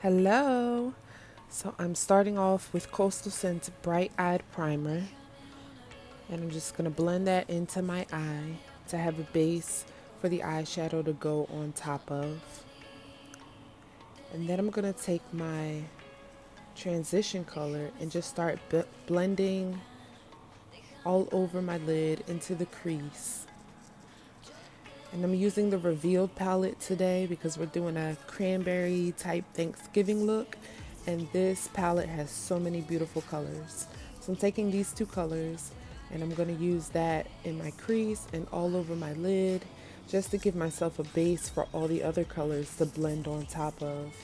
Hello. So I'm starting off with Coastal Scent's Bright Eyed Primer, and I'm just going to blend that into my eye to have a base for the eyeshadow to go on top of. And then I'm going to take my transition color and just start blending all over my lid into the crease. And I'm using the Revealed palette today because we're doing a cranberry type Thanksgiving look. And this palette has so many beautiful colors. So I'm taking these two colors and I'm going to use that in my crease and all over my lid just to give myself a base for all the other colors to blend on top of.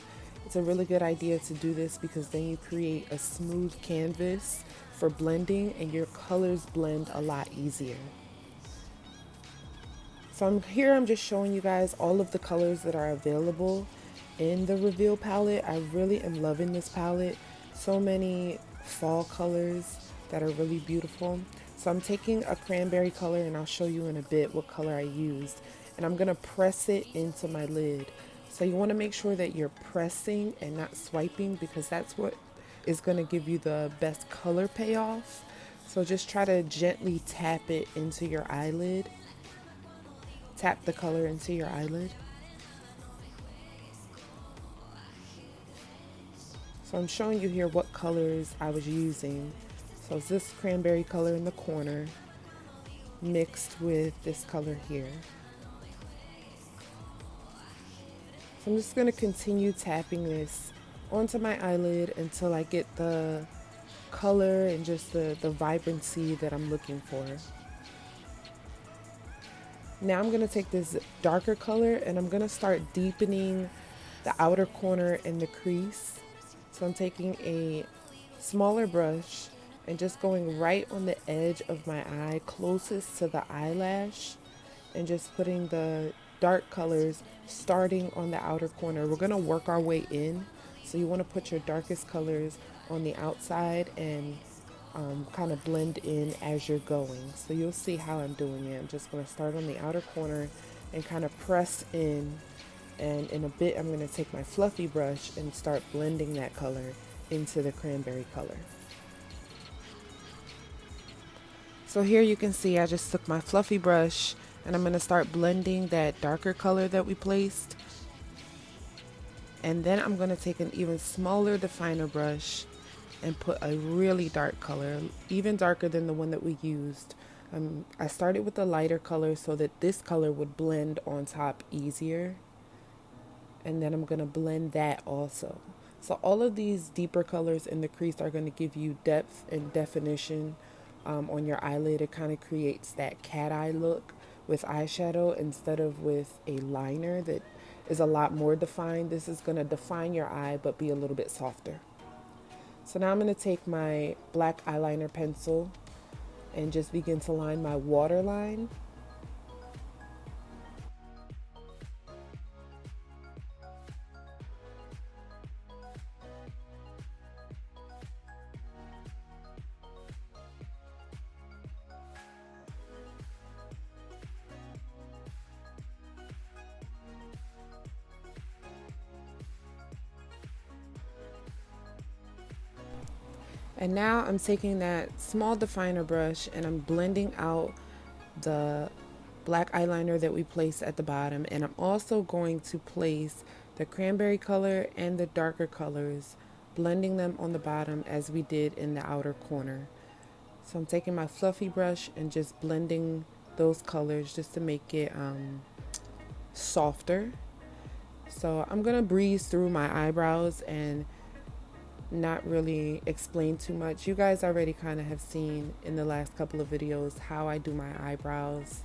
It's a really good idea to do this because then you create a smooth canvas for blending and your colors blend a lot easier. So I'm just showing you guys all of the colors that are available in the Reveal palette. I really am loving this palette. So many fall colors that are really beautiful. So I'm taking a cranberry color and I'll show you in a bit what color I used. And I'm going to press it into my lid. So you want to make sure that you're pressing and not swiping because that's what is going to give you the best color payoff. So just try to gently tap it into your eyelid. Tap the color into your eyelid. So I'm showing you here what colors I was using. So it's this cranberry color in the corner mixed with this color here. So I'm just going to continue tapping this onto my eyelid until I get the color and just the vibrancy that I'm looking for. Now I'm going to take this darker color and I'm going to start deepening the outer corner and the crease. So I'm taking a smaller brush and just going right on the edge of my eye closest to the eyelash and just putting the dark colors starting on the outer corner. We're going to work our way in. So you want to put your darkest colors on the outside and kind of blend in as you're going. So you'll see how I'm doing it. I'm just going to start on the outer corner and kind of press in. And in a bit, I'm going to take my fluffy brush and start blending that color into the cranberry color. So here you can see I just took my fluffy brush and I'm going to start blending that darker color that we placed. And then I'm going to take an even smaller definer brush and put a really dark color, even darker than the one that we used. I started with a lighter color so that this color would blend on top easier. And then I'm going to blend that also. So all of these deeper colors in the crease are going to give you depth and definition on your eyelid. It kind of creates that cat eye look with eyeshadow instead of with a liner that is a lot more defined. This is going to define your eye but be a little bit softer. So now I'm going to take my black eyeliner pencil and just begin to line my waterline. And now I'm taking that small definer brush and I'm blending out the black eyeliner that we placed at the bottom. And I'm also going to place the cranberry color and the darker colors, blending them on the bottom as we did in the outer corner. So I'm taking my fluffy brush and just blending those colors just to make it softer. So I'm going to breeze through my eyebrows and not really explain too much. You guys already kind of have seen in the last couple of videos how I do my eyebrows.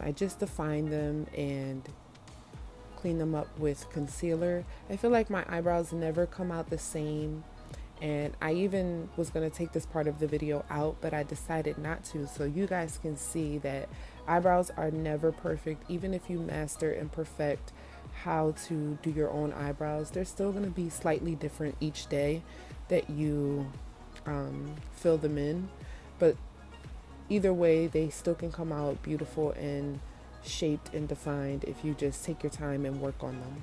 I just define them and clean them up with concealer. I feel like my eyebrows never come out the same, and I even was going to take this part of the video out, but I decided not to, so you guys can see that eyebrows are never perfect. Even if you master and perfect how to do your own eyebrows, they're still going to be slightly different each day that you fill them in, but either way they still can come out beautiful and shaped and defined if you just take your time and work on them.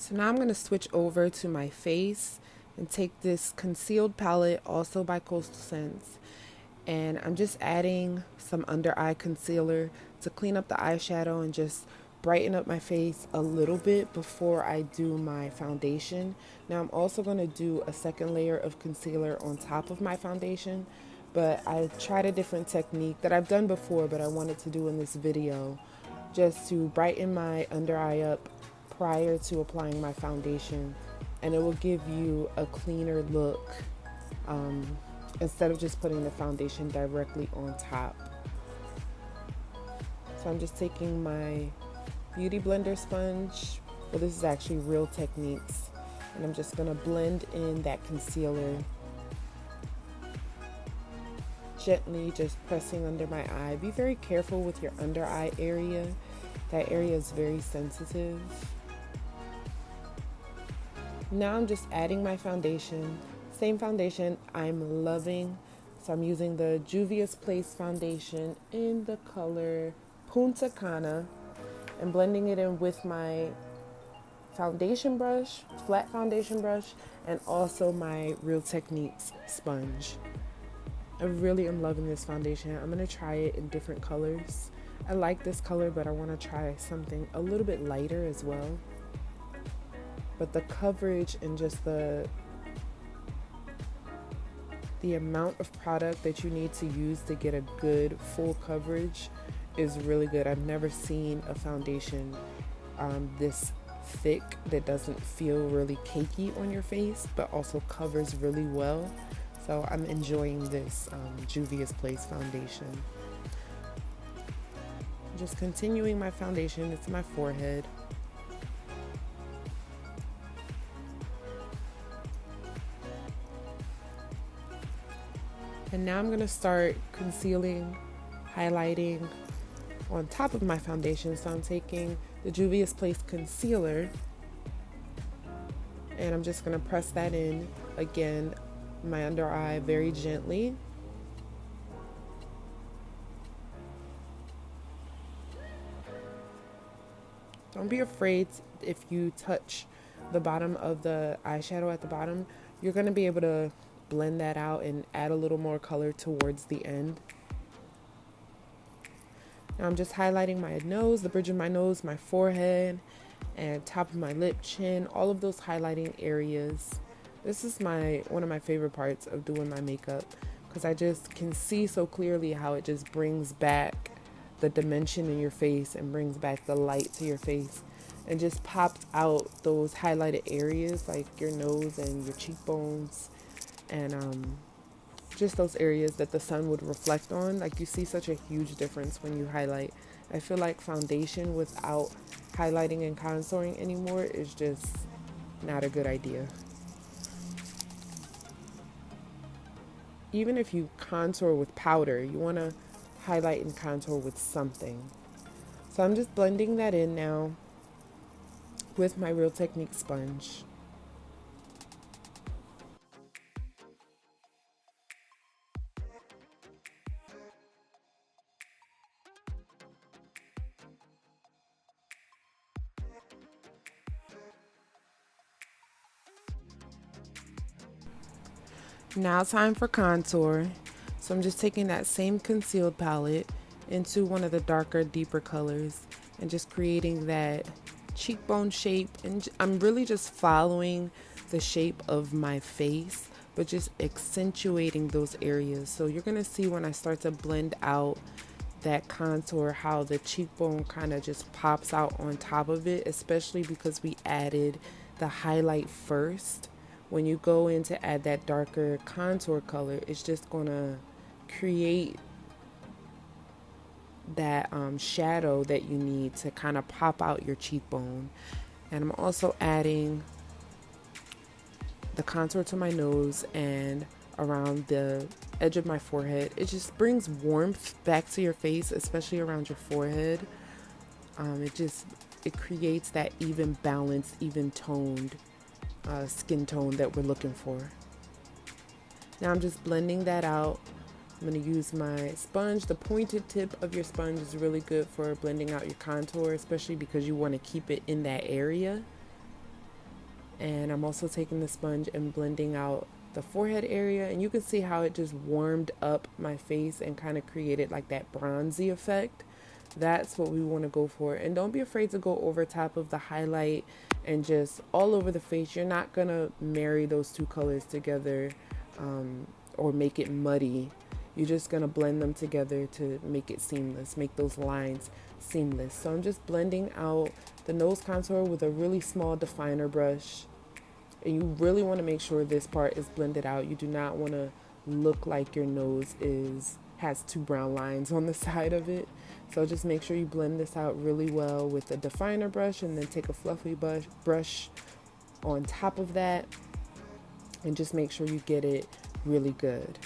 So now I'm going to switch over to my face and take this concealed palette, also by Coastal Scents, and I'm just adding some under eye concealer to clean up the eyeshadow and just brighten up my face a little bit before I do my foundation. Now I'm also going to do a second layer of concealer on top of my foundation, but I tried a different technique that I've done before but I wanted to do in this video just to brighten my under eye up prior to applying my foundation, and it will give you a cleaner look instead of just putting the foundation directly on top. So I'm just taking my Beauty Blender sponge, well this is actually Real Techniques, and I'm just going to blend in that concealer, gently just pressing under my eye. Be very careful with your under eye area. That area is very sensitive. Now I'm just adding my foundation. Same foundation I'm loving. So I'm using the Juvia's Place foundation in the color Punta Cana and blending it in with my foundation brush, flat foundation brush, and also my Real Techniques sponge. I really am loving this foundation. I'm going to try it in different colors. I like this color, but I want to try something a little bit lighter as well. But the coverage and just the amount of product that you need to use to get a good full coverage is really good. I've never seen a foundation this thick that doesn't feel really cakey on your face, but also covers really well. So I'm enjoying this Juvia's Place foundation. Just continuing my foundation, it's my forehead. And now I'm going to start concealing, highlighting on top of my foundation. So I'm taking the Juvia's Place concealer and I'm just going to press that in again, my under eye very gently. Don't be afraid if you touch the bottom of the eyeshadow at the bottom. You're going to be able to blend that out and add a little more color towards the end. Now I'm just highlighting my nose, the bridge of my nose, my forehead, and top of my lip, chin, all of those highlighting areas. This is one of my favorite parts of doing my makeup because I just can see so clearly how it just brings back the dimension in your face and brings back the light to your face and just pops out those highlighted areas like your nose and your cheekbones and just those areas that the sun would reflect on. Like you see such a huge difference when you highlight. I feel like foundation without highlighting and contouring anymore is just not a good idea. Even if you contour with powder, you want to highlight and contour with something. So I'm just blending that in now with my Real Techniques sponge. Now time for contour. So I'm just taking that same concealed palette into one of the darker, deeper colors and just creating that cheekbone shape. And I'm really just following the shape of my face, but just accentuating those areas. So you're going to see when I start to blend out that contour how the cheekbone kind of just pops out on top of it, especially because we added the highlight first. When you go in to add that darker contour color, it's just going to create that shadow that you need to kind of pop out your cheekbone. And I'm also adding the contour to my nose and around the edge of my forehead. It just brings warmth back to your face, especially around your forehead. It creates that even balanced, even toned skin tone that we're looking for. Now I'm just blending that out. I'm going to use my sponge. The pointed tip of your sponge is really good for blending out your contour, especially because you want to keep it in that area. And I'm also taking the sponge and blending out the forehead area, and you can see how it just warmed up my face and kind of created like that bronzy effect. That's what we want to go for. And don't be afraid to go over top of the highlight and just all over the face. You're not gonna marry those two colors together or make it muddy. You're just gonna blend them together to make it seamless, make those lines seamless. So I'm just blending out the nose contour with a really small definer brush. And you really want to make sure this part is blended out. You do not want to look like your nose has two brown lines on the side of it. So just make sure you blend this out really well with a definer brush, and then take a fluffy brush on top of that and just make sure you get it really good.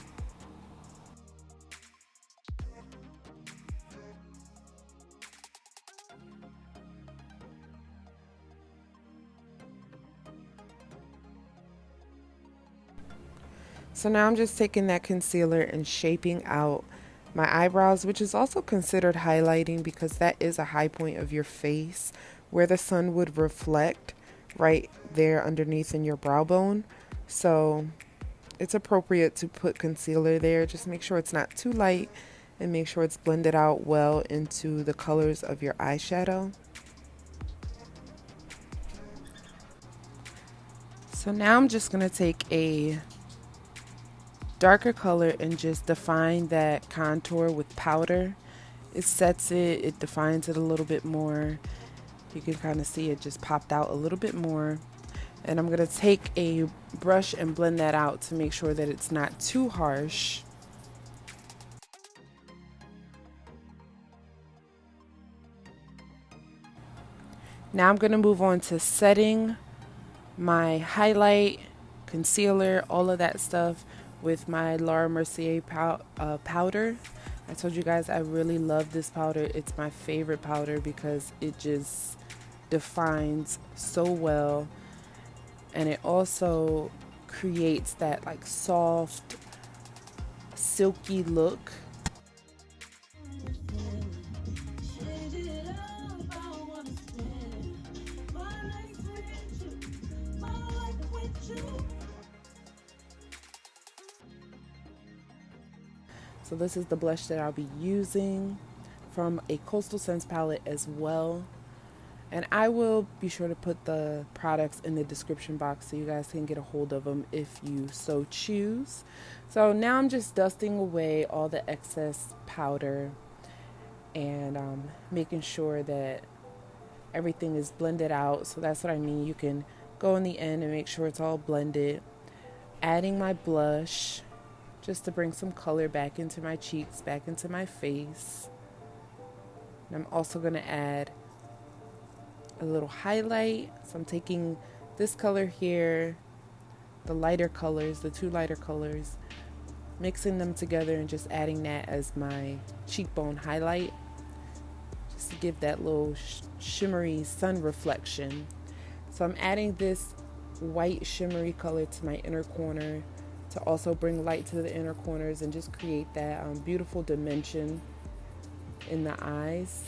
So now I'm just taking that concealer and shaping out my eyebrows, which is also considered highlighting because that is a high point of your face where the sun would reflect right there underneath in your brow bone. So it's appropriate to put concealer there. Just make sure it's not too light and make sure it's blended out well into the colors of your eyeshadow. So now I'm just going to take a darker color and just define that contour with powder. It sets it, it defines it a little bit more. You can kind of see it just popped out a little bit more. And I'm going to take a brush and blend that out to make sure that it's not too harsh. Now I'm going to move on to setting my highlight, concealer, all of that stuff with my Laura Mercier powder. I told you guys I really love this powder. It's my favorite powder because it just defines so well, and it also creates that like soft, silky look. So this is the blush that I'll be using from a Coastal Scents palette as well. And I will be sure to put the products in the description box so you guys can get a hold of them if you so choose. So now I'm just dusting away all the excess powder and making sure that everything is blended out. So that's what I mean. You can go in the end and make sure it's all blended. Adding my blush just to bring some color back into my cheeks, back into my face. And I'm also going to add a little highlight. So I'm taking this color here, the lighter colors, the two lighter colors, mixing them together and just adding that as my cheekbone highlight, just to give that little shimmery sun reflection. So I'm adding this white shimmery color to my inner corner to also bring light to the inner corners and just create that beautiful dimension in the eyes.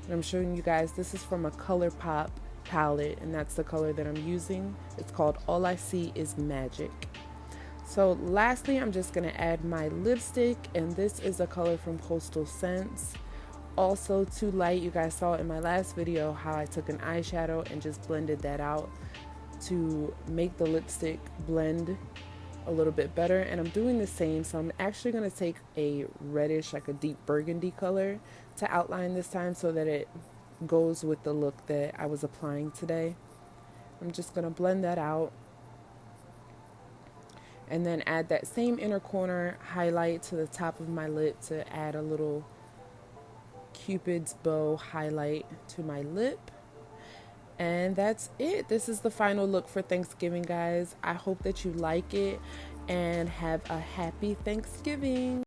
And I'm showing you guys, this is from a ColourPop palette, and that's the color that I'm using. It's called All I See Is Magic. So lastly, I'm just going to add my lipstick, and this is a color from Coastal Scents. Also too light. You guys saw in my last video how I took an eyeshadow and just blended that out to make the lipstick blend a little bit better, and I'm doing the same. So I'm actually going to take a reddish, like a deep burgundy color to outline this time so that it goes with the look that I was applying today. I'm just going to blend that out and then add that same inner corner highlight to the top of my lip to add a little Cupid's bow highlight to my lip. And that's it. This is the final look for Thanksgiving, guys. I hope that you like it and have a happy Thanksgiving.